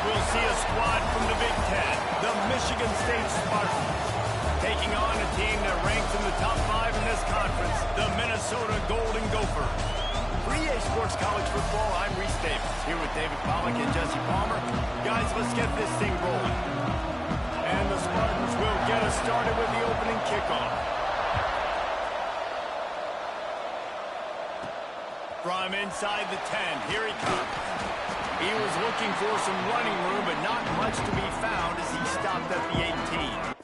we'll see a squad from the Big Ten, the Michigan State Spartans, taking on a team that ranks in the top 5 in this conference, the Minnesota Golden Gophers. For EA Sports College Football, I'm Reese Davis, here with David Pollack and Jesse Palmer. Guys, let's get this thing rolling. And the Spartans will get us started with the opening kickoff. From inside the 10, here he comes. He was looking for some running room, but not much to be found as he stopped at the 18.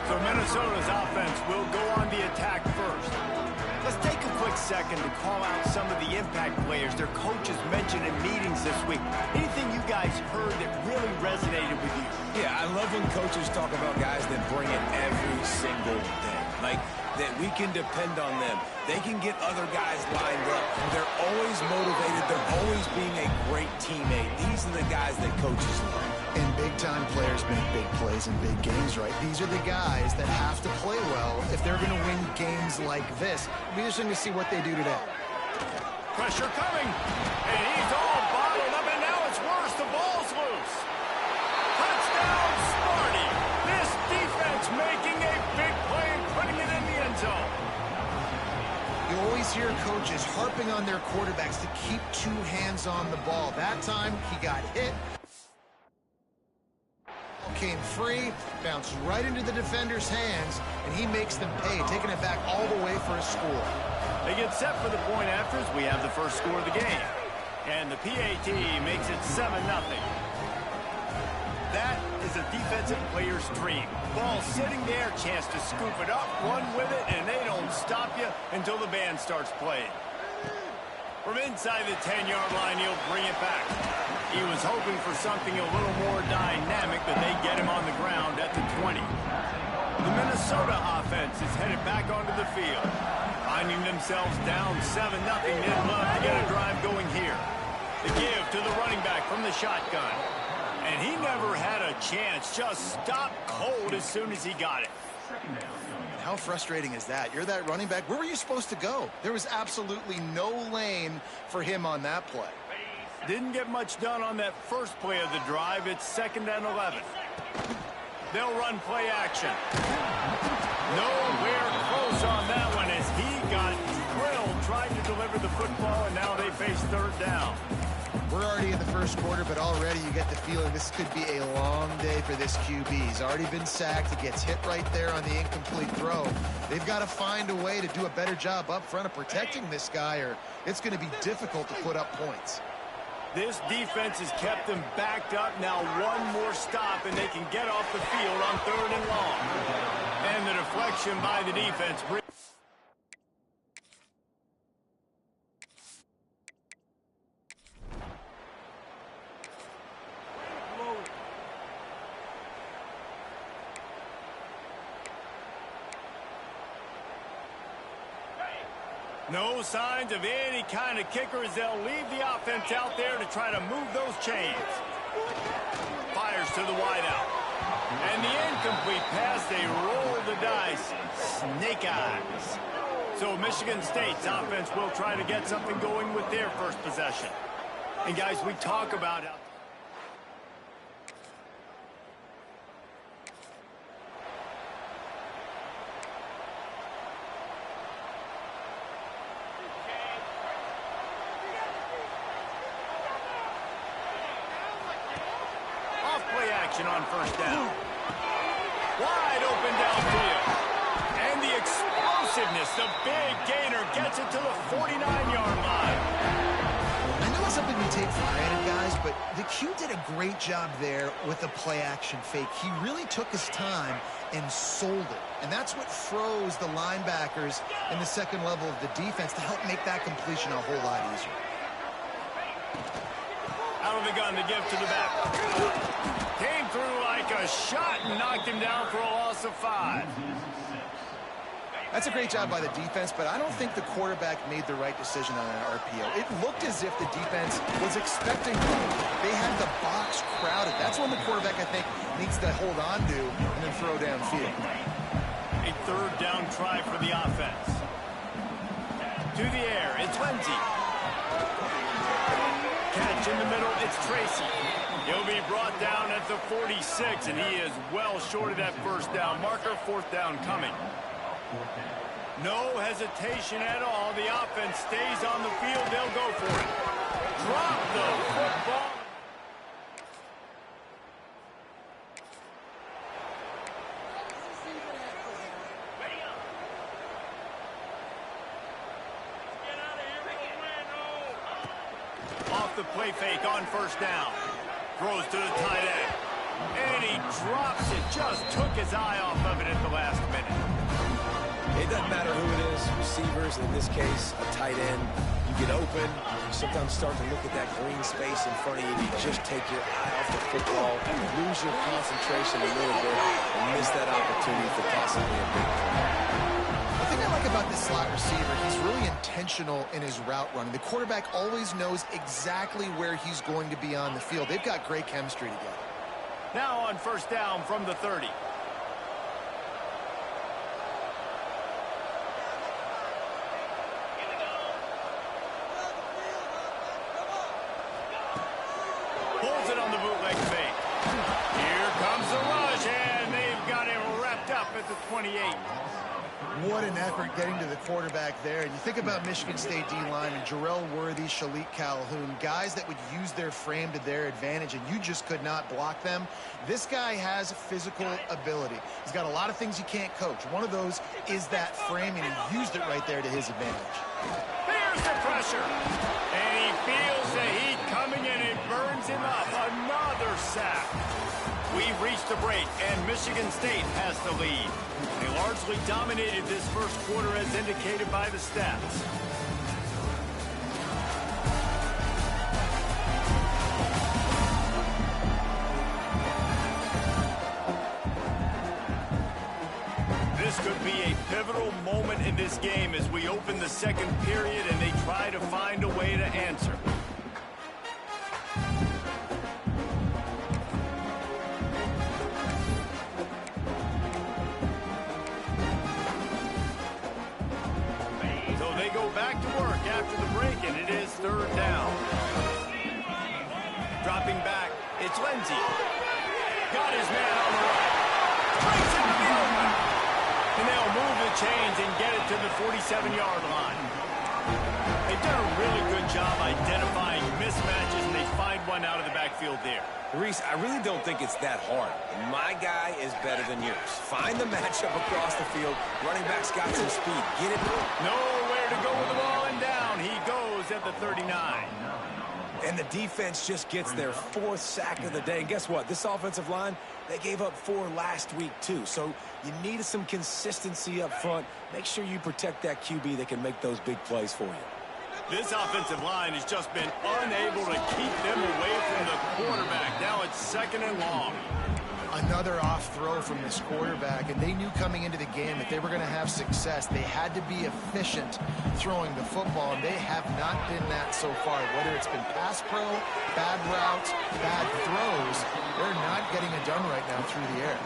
So Minnesota's offense will go on the attack first. Let's take a quick second to call out some of the impact players their coaches mentioned in meetings this week. Anything you guys heard that really resonated with you? Yeah, I love when coaches talk about guys that bring it every single day. Like, that we can depend on them. They can get other guys lined up. They're always motivated. They're always being a great teammate. These are the guys that coaches love. And big-time players make big plays in big games, right? These are the guys that have to play well if they're going to win games like this. It'll be interesting to see what they do today. Pressure coming, and he's all bottled up, and now it's worse. The ball's loose. Touchdown, Sparty. This defense making a big play and putting it in the end zone. You always hear coaches harping on their quarterbacks to keep 2 hands on the ball. That time, he got hit. Came free, bounced right into the defender's hands, and he makes them pay, taking it back all the way for a score. They get set for the point after as we have the first score of the game. And the PAT makes it 7-0. That is a defensive player's dream. Ball sitting there, chance to scoop it up, run with it, and they don't stop you until the band starts playing. From inside the 10-yard line, he'll bring it back. He was hoping for something a little more dynamic, but they get him on the ground at the 20. The Minnesota offense is headed back onto the field. Finding themselves down 7-0, they'd love to get a drive going here. The give to the running back from the shotgun. And he never had a chance, just stopped cold as soon as he got it. How frustrating is that? You're that running back. Where were you supposed to go? There was absolutely no lane for him on that play. Didn't get much done on that first play of the drive. It's 2nd and 11. They'll run play action. Nowhere close on that one as he got drilled, tried to deliver the football, and now they face 3rd down. We're already in the first quarter, but already you get the feeling this could be a long day for this QB. He's already been sacked. He gets hit right there on the incomplete throw. They've got to find a way to do a better job up front of protecting this guy, or it's going to be difficult to put up points. This defense has kept them backed up. Now one more stop, and they can get off the field on 3rd and long. And the deflection by the defense brings... No signs of any kind of kicker as they'll leave the offense out there to try to move those chains. Fires to the wideout. And the incomplete pass, they roll the dice. Snake eyes. So Michigan State's offense will try to get something going with their first possession. And guys, we talk about how... on 1st down. Wide open downfield. And the explosiveness, the big gainer gets it to the 49-yard line. I know it's something we take for granted, guys, but the Q did a great job there with the play-action fake. He really took his time and sold it. And that's what froze the linebackers in the second level of the defense to help make that completion a whole lot easier. Out of the gun to give to the back. Came through like a shot and knocked him down for a loss of 5. That's a great job by the defense, but I don't think the quarterback made the right decision on an RPO. It looked as if the defense was expecting him. They had the box crowded. That's when the quarterback, I think, needs to hold on to and then throw downfield. A 3rd down try for the offense. To the air, it's Lindsey. Catch rush in the middle. It's Tracy. He'll be brought down at the 46, and he is well short of that first down marker. Fourth down coming. No hesitation at all. The offense stays on the field. They'll go for it. Drop the football. Off the play fake on first down. Throws to the tight end. And he drops it. Just took his eye off of it at the last minute. It doesn't matter who it is, receivers, in this case, a tight end. You get open, you sometimes start to look at that green space in front of you, and you just take your eye off the football, lose your concentration a little bit, and miss that opportunity for possibly a big play. The thing I like about this slot receiver, he's really intentional in his route running. The quarterback always knows exactly where he's going to be on the field. They've got great chemistry together. Now on first down from the 30. Pulls it on the bootleg fake. Here comes the rush, and they've got him wrapped up at the 28. What an effort getting to the quarterback there. And you think about Michigan State D-linemen, Jarrell Worthy, Shalik Calhoun, guys that would use their frame to their advantage, and you just could not block them. This guy has physical ability. He's got a lot of things you can't coach. One of those is that frame, and he used it right there to his advantage. There's the pressure. And he feels the heat coming, and it burns him up. Another sack. We've reached the break, and Michigan State has the lead. They largely dominated this first quarter as indicated by the stats. This could be a pivotal moment in this game as we open the second period and they try to find a way to answer. Back to work after the break, and it is third down. Dropping back, it's Lindsey. Got his man on the right. Brings it to the open. And they'll move the chains and get it to the 47-yard line. They've done a really good job identifying mismatches, and they find one out of the backfield there. Reese, I really don't think it's that hard. My guy is better than yours. Find the matchup across the field. Running back's got some speed. Get it. Nowhere to go with the ball, and down he goes at the 39. And the defense just gets their fourth sack of the day. And guess what? This offensive line, they gave up 4 last week, too. So you need some consistency up front. Make sure you protect that QB that can make those big plays for you. This offensive line has just been unable to keep them away from the quarterback. Now it's second and long. Another off throw from this quarterback, and they knew coming into the game that they were going to have success. They had to be efficient throwing the football, and they have not been that so far. Whether it's been pass pro, bad routes, bad throws, they're not getting it done right now through the air.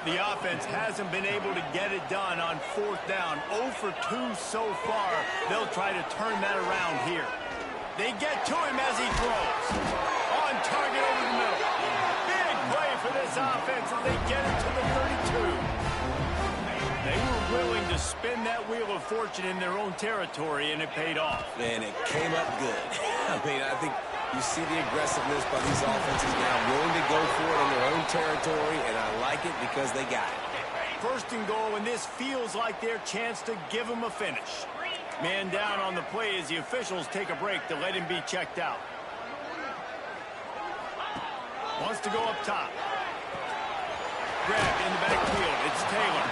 The offense hasn't been able to get it done on fourth down. 0 for 2 so far. They'll try to turn that around here. They get to him as he throws. On target over the middle. Big play for this offense as they get it to the 32. They were willing to spin that wheel of fortune in their own territory, and it paid off. And it came up good. I mean, I think you see the aggressiveness by these offenses now, willing to go for it in their own territory, and I like it because they got it. First and goal, and this feels like their chance to give them a finish. Man down on the play as the officials take a break to let him be checked out. Wants to go up top. Grab in the backfield. It's Taylor.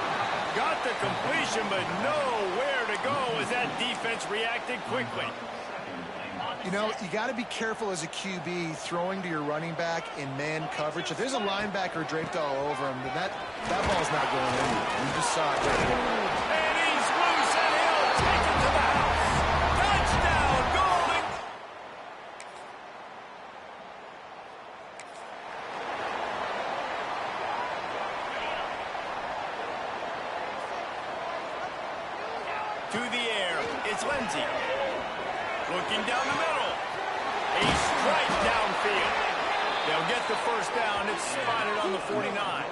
Got the completion, but nowhere to go as that defense reacted quickly. You know, you got to be careful as a QB throwing to your running back in man coverage. If there's a linebacker draped all over him, then that ball's not going anywhere. You just saw it right there. And he's loose, and he'll take it to the house. Touchdown, Golden. To the air, it's It's Lindsey. Looking down the middle. A strike downfield. They'll get the first down. It's spotted on the 49.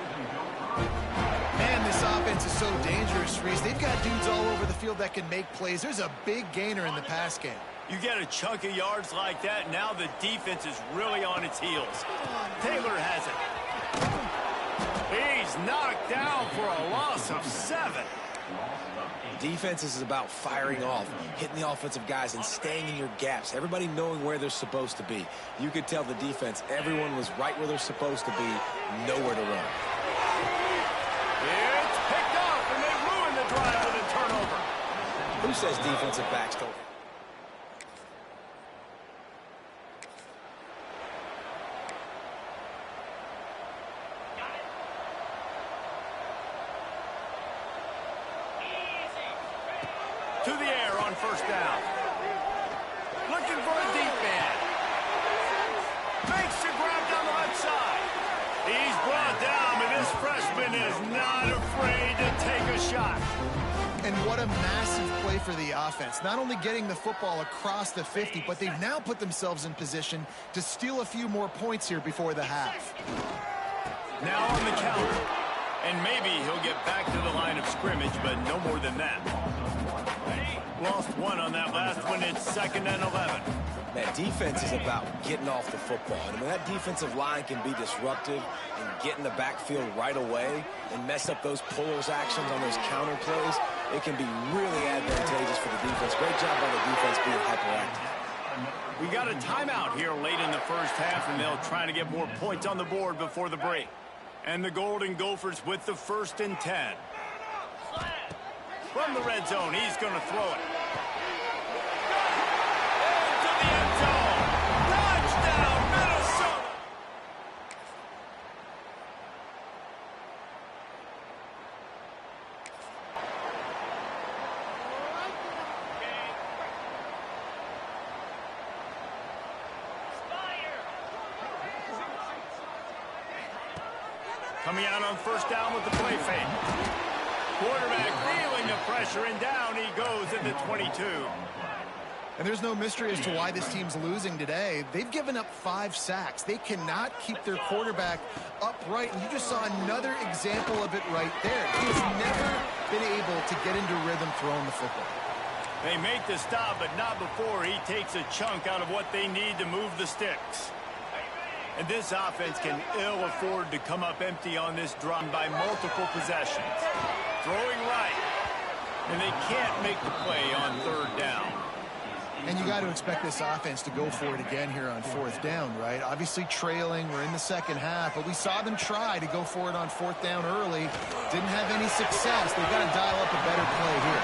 Man, this offense is so dangerous, Reese. They've got dudes all over the field that can make plays. There's a big gainer in the pass game. You get a chunk of yards like that, now the defense is really on its heels. Taylor has it. He's knocked down for a loss of 7. Defense is about firing off, hitting the offensive guys, and staying in your gaps. Everybody knowing where they're supposed to be. You could tell the defense, everyone was right where they're supposed to be, nowhere to run. It's picked off, and they ruin the drive with a turnover. Who says defensive backs don't? To the air on first down. Looking for a deep man. Makes the grab down the left side. He's brought down, and this freshman is not afraid to take a shot. And what a massive play for the offense. Not only getting the football across the 50, but they've now put themselves in position to steal a few more points here before the half. Now on the counter. And maybe he'll get back to the line of scrimmage, but no more than that. Lost one on that last one. It's 2nd and 11. That defense is about getting off the football. And when that defensive line can be disruptive and get in the backfield right away and mess up those pullers actions on those counter plays, it can be really advantageous for the defense. Great job by the defense being hyperactive. We got a timeout here late in the first half, and they'll try to get more points on the board before the break. And the Golden Gophers with the 1st and 10. From the red zone, he's going to throw it. Into the end zone. Touchdown, Minnesota! Coming out on first down with the play fake. Quarterback feeling the pressure, and down he goes at the 22. And there's no mystery as to why this team's losing today. They've given up 5 sacks. They cannot keep their quarterback upright, and you just saw another example of it right there. He's never been able to get into rhythm throwing the football. They make the stop, but not before he takes a chunk out of what they need to move the sticks. And this offense can ill afford to come up empty on this drive by multiple possessions. Throwing right, and they can't make the play on 3rd down. And you got to expect this offense to go for it again here on 4th down, right? Obviously trailing, we're in the second half, but we saw them try to go for it on 4th down early. Didn't have any success. They've got to dial up a better play here.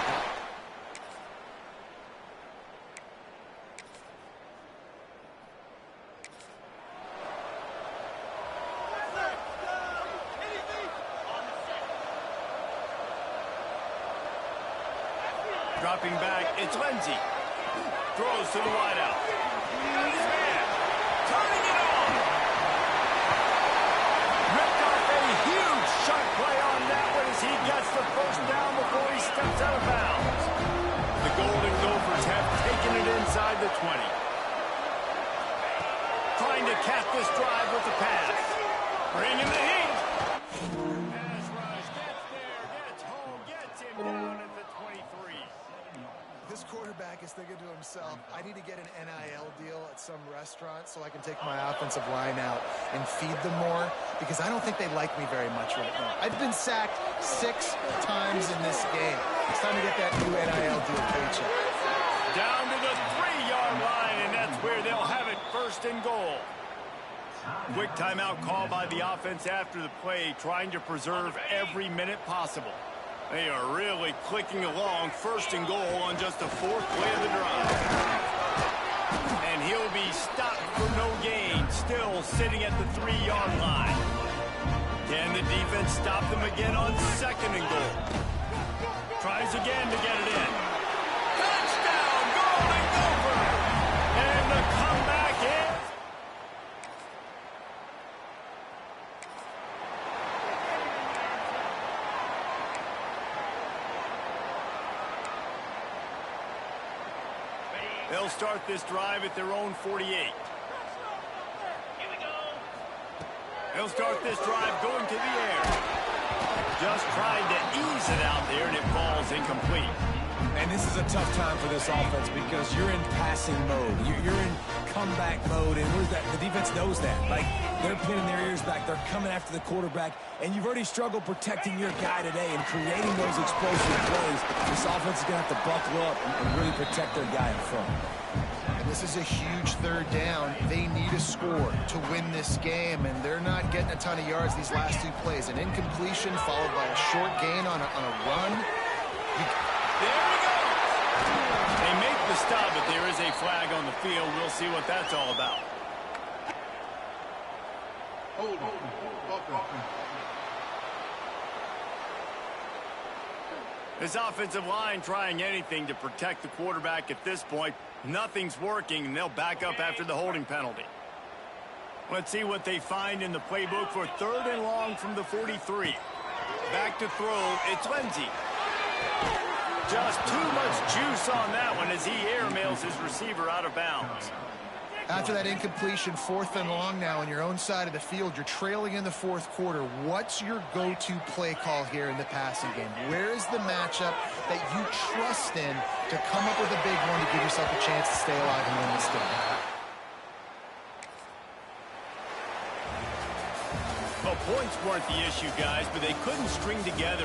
Dropping back, it's Lindsey. Throws to the wideout. Got his man. Turning it on. Ripped off a huge sharp play on that one as he gets the first down before he steps out of bounds. The Golden Gophers have taken it inside the 20. Trying to cap this drive with the pass. Bringing the heat. Pass rush gets there, gets home, gets him down at the 23. This quarterback is thinking to himself, I need to get an NIL deal at some restaurant so I can take my offensive line out and feed them more, because I don't think they like me very much right now. I've been sacked 6 times in this game. It's time to get that new NIL deal paycheck. Down to the 3-yard line, and that's where they'll have it, 1st and goal. Quick timeout call by the offense after the play, trying to preserve every minute possible. They are really clicking along, 1st and goal on just the 4th play of the drive. And he'll be stopped for no gain, still sitting at the 3-yard line. Can the defense stop them again on 2nd and goal? Tries again to get it in. Touchdown, Golden Gophers! And the comeback is... They'll start this drive at their own 48. They'll start this drive going to the air. Just tried to ease it out there, and it falls incomplete. And this is a tough time for this offense because you're in passing mode. You're in comeback mode, and where's that? The defense knows that. Like, they're pinning their ears back. They're coming after the quarterback, and you've already struggled protecting your guy today and creating those explosive plays. This offense is going to have to buckle up and really protect their guy in front. This is a huge third down. They need a score to win this game, and they're not getting a ton of yards these last two plays. An incompletion followed by a short gain on a run. There we go. They make the stop, but there is a flag on the field. We'll see what that's all about. This offensive line trying anything to protect the quarterback at this point. Nothing's working, and they'll back up after the holding penalty. Let's see what they find in the playbook for 3rd and long from the 43. Back to throw, it's Lindsey. Just too much juice on that one as he airmails his receiver out of bounds. After that incompletion, 4th and long now on your own side of the field, you're trailing in the 4th quarter. What's your go-to play call here in the passing game? Where is the matchup that you trust in to come up with a big one to give yourself a chance to stay alive and win this game? Well, points weren't the issue, guys, but they couldn't string together